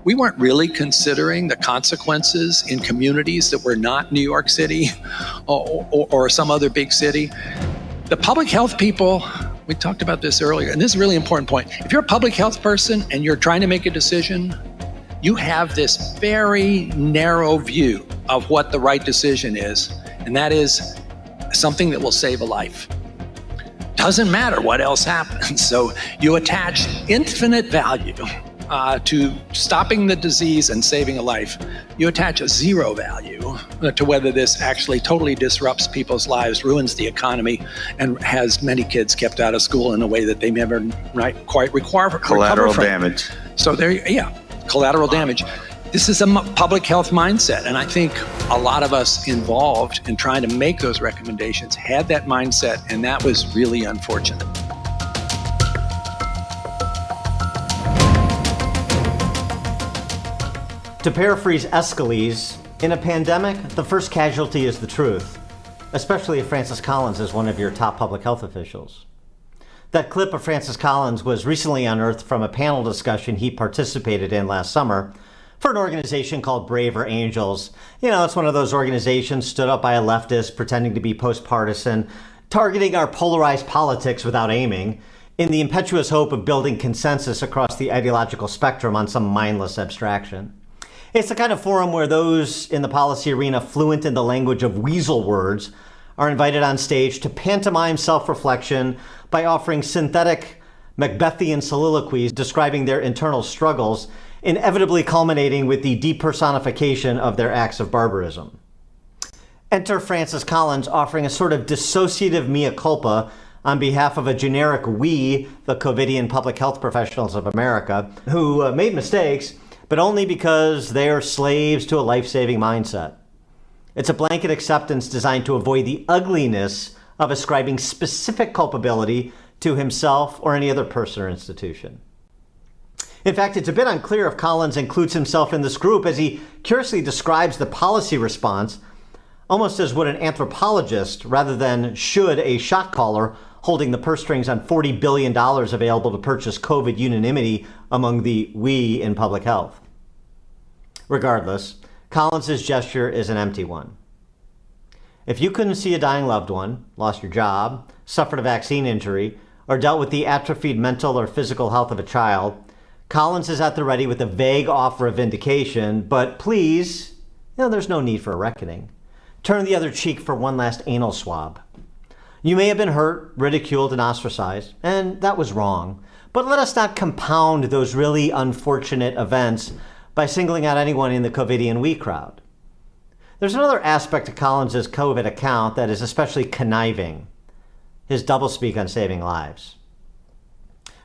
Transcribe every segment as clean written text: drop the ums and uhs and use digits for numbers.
we weren't really considering the consequences in communities that were not New York City or some other big city. The public health people, we talked about this earlier, and this is a really important point. If you're a public health person and you're trying to make a decision, you have this very narrow view of what the right decision is, and that is something that will save a life. Doesn't matter what else happens. So you attach infinite value to stopping the disease and saving a life. You attach a zero value to whether this actually totally disrupts people's lives, ruins the economy, and has many kids kept out of school in a way that they never quite recover collateral from. Damage. So collateral damage. This is a public health mindset, and I think a lot of us involved in trying to make those recommendations had that mindset, and that was really unfortunate. To paraphrase Aeschylus, in a pandemic, the first casualty is the truth, especially if Francis Collins is one of your top public health officials. That clip of Francis Collins was recently unearthed from a panel discussion he participated in last summer for an organization called Braver Angels. You know, it's one of those organizations stood up by a leftist pretending to be post-partisan, targeting our polarized politics without aiming, in the impetuous hope of building consensus across the ideological spectrum on some mindless abstraction. It's the kind of forum where those in the policy arena fluent in the language of weasel words are invited on stage to pantomime self-reflection by offering synthetic Macbethian soliloquies describing their internal struggles, inevitably culminating with the depersonification of their acts of barbarism. Enter Francis Collins offering a sort of dissociative mea culpa on behalf of a generic we, the COVIDian public health professionals of America, who made mistakes, but only because they are slaves to a life-saving mindset. It's a blanket acceptance designed to avoid the ugliness of ascribing specific culpability to himself or any other person or institution. In fact, it's a bit unclear if Collins includes himself in this group, as he curiously describes the policy response almost as would an anthropologist rather than should a shot caller holding the purse strings on $40 billion available to purchase COVID unanimity among the we in public health. Regardless, Collins's gesture is an empty one. If you couldn't see a dying loved one, lost your job, suffered a vaccine injury, or dealt with the atrophied mental or physical health of a child, Collins is at the ready with a vague offer of vindication, but please, there's no need for a reckoning. Turn the other cheek for one last anal swab. You may have been hurt, ridiculed, and ostracized, and that was wrong. But let us not compound those really unfortunate events by singling out anyone in the COVIDian we crowd. There's another aspect to Collins's COVID account that is especially conniving: his doublespeak on saving lives.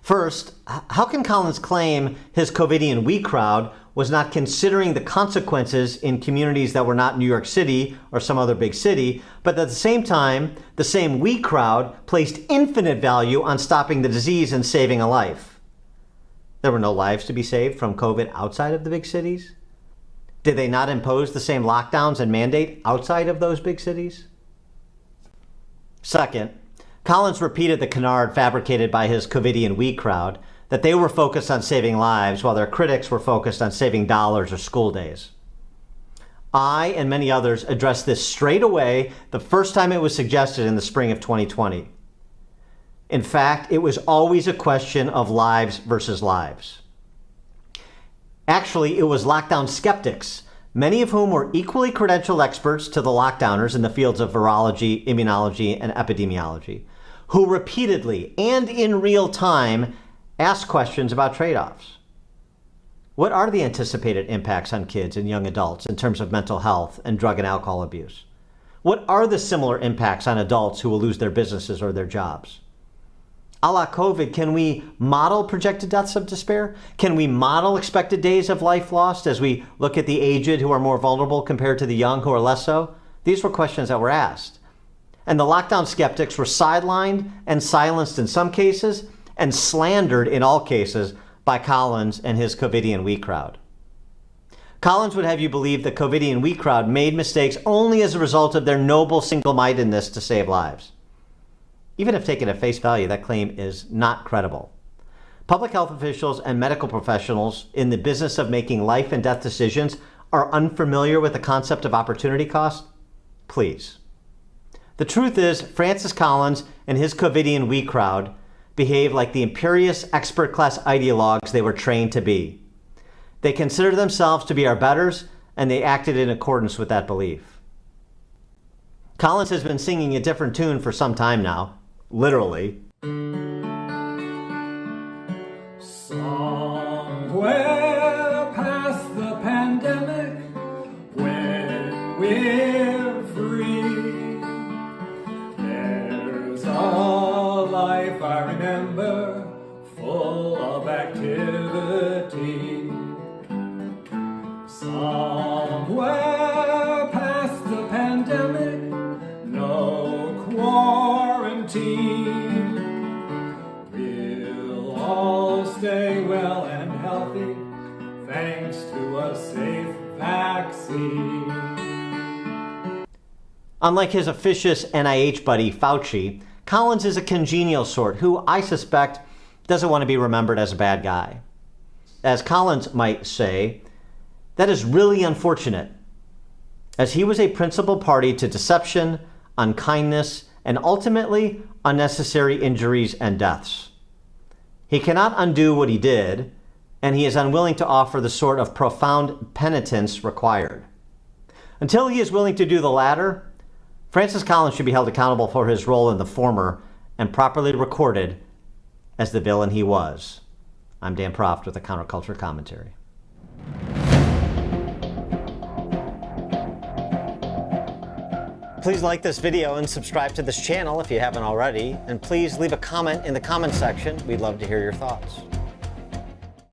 First, how can Collins claim his COVIDian we crowd was not considering the consequences in communities that were not New York City or some other big city, but at the same time, the same we crowd placed infinite value on stopping the disease and saving a life? There were no lives to be saved from COVID outside of the big cities? Did they not impose the same lockdowns and mandate outside of those big cities? Second, Collins repeated the canard fabricated by his COVIDian we crowd that they were focused on saving lives while their critics were focused on saving dollars or school days. I and many others addressed this straight away the first time it was suggested in the spring of 2020. In fact, it was always a question of lives versus lives. Actually, it was lockdown skeptics, many of whom were equally credentialed experts to the lockdowners in the fields of virology, immunology, and epidemiology, who repeatedly and in real time asked questions about trade-offs. What are the anticipated impacts on kids and young adults in terms of mental health and drug and alcohol abuse? What are the similar impacts on adults who will lose their businesses or their jobs? A la COVID, can we model projected deaths of despair? Can we model expected days of life lost as we look at the aged who are more vulnerable compared to the young who are less so? These were questions that were asked. And the lockdown skeptics were sidelined and silenced in some cases and slandered in all cases by Collins and his COVIDian we crowd. Collins would have you believe the COVIDian we crowd made mistakes only as a result of their noble single-mindedness to save lives. Even if taken at face value, that claim is not credible. Public health officials and medical professionals in the business of making life and death decisions are unfamiliar with the concept of opportunity cost? Please. The truth is, Francis Collins and his Covidian we crowd behave like the imperious expert class ideologues they were trained to be. They consider themselves to be our betters, and they acted in accordance with that belief. Collins has been singing a different tune for some time now, literally. Somewhere past the pandemic, when we're free, there's a life I remember, full of activity. Somewhere past the pandemic, no quarantine, we'll all stay well and healthy, thanks to a safe vaccine. Unlike his officious NIH buddy Fauci, Collins is a congenial sort who, I suspect, doesn't want to be remembered as a bad guy. As Collins might say, that is really unfortunate, as he was a principal party to deception, unkindness, and ultimately unnecessary injuries and deaths. He cannot undo what he did, and he is unwilling to offer the sort of profound penitence required. Until he is willing to do the latter, Francis Collins should be held accountable for his role in the former and properly recorded as the villain he was. I'm Dan Proft with a Counterculture Commentary. Please like this video and subscribe to this channel if you haven't already, and please leave a comment in the comment section. We'd love to hear your thoughts.